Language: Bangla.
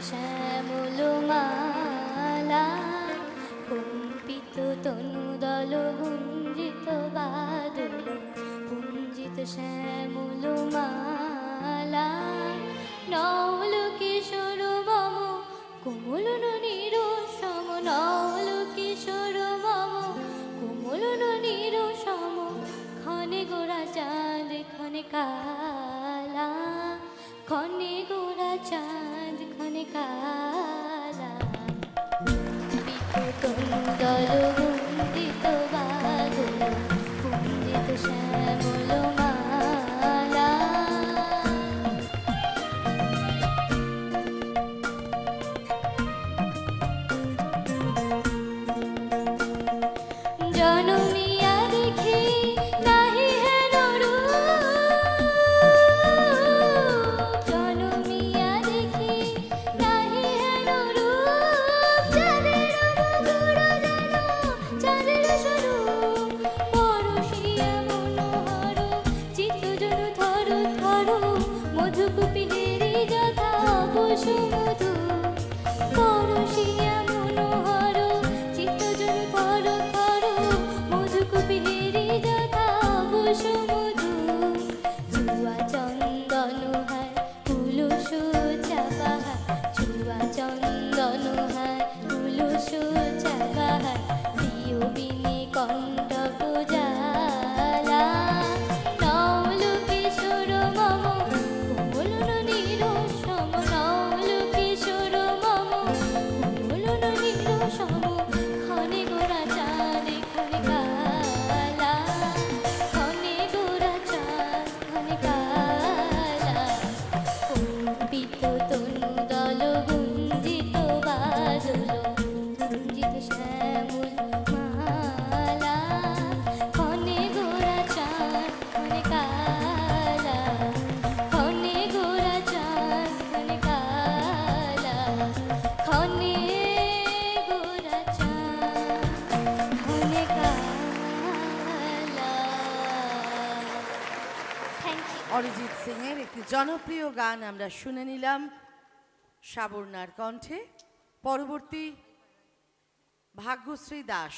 শ্যামল মালা কম্পিত তনুদল গুঞ্জিত বাদল পুঞ্জিত শ্যামল মালা নল কিশোর মম কোমল নীর সম নল কিশোর মম কোমল নীর সম ক্ষণে গোরা চাঁদ ক্ষণে কালা ক্ষণে গোরা চাঁদ ক্ষণে কালা তনুদল গুঞ্জিত বাদল পুঞ্জিত শ্যামল মালা জনমিয়া দেখি নাহি হেন রূপ জনমিয়া দেখি নাহি হেন রূপ চাঁদের মধুর যেন চাঁদের স্বরূপ পরশিয়া মনোহর চিত্তজন থর থর মধুকুপিলেরি যথা বসুমধু পরশিয়া মনোহর চিত্তজন থর থর মধুকুপিলেরি যথা বসুমধু চুয়া চন্দন হায় তুলস চাপাহার চুয়া চন্দন হায় তুলস চাপাহার প্রিয় বিনে কণ্ঠক জ্বালা নল কিশোর মম কোমল নীর সম নল কিশোর মম কোমল নীর সম ক্ষণে গোরা চাঁদ ক্ষণে কালা ক্ষণে গোরা চাঁদ ক্ষণে কালা কম্পিত তনুদল গুঞ্জিত বাদল গুঞ্জিত শ্যামল মালা ক্ষণে গোরা চাঁদ ক্ষণে কালা ক্ষণে গোরা চাঁদ ক্ষণে কালা ক্ষণে গোরা চাঁদ ক্ষণে কালা। Thank you. অরিজিৎ সিং এর একটি জনপ্রিয় গান আমরা শুনে নিলাম সাবর্ণার কণ্ঠে। পরবর্তী ভাগ্যশ্রী দাস।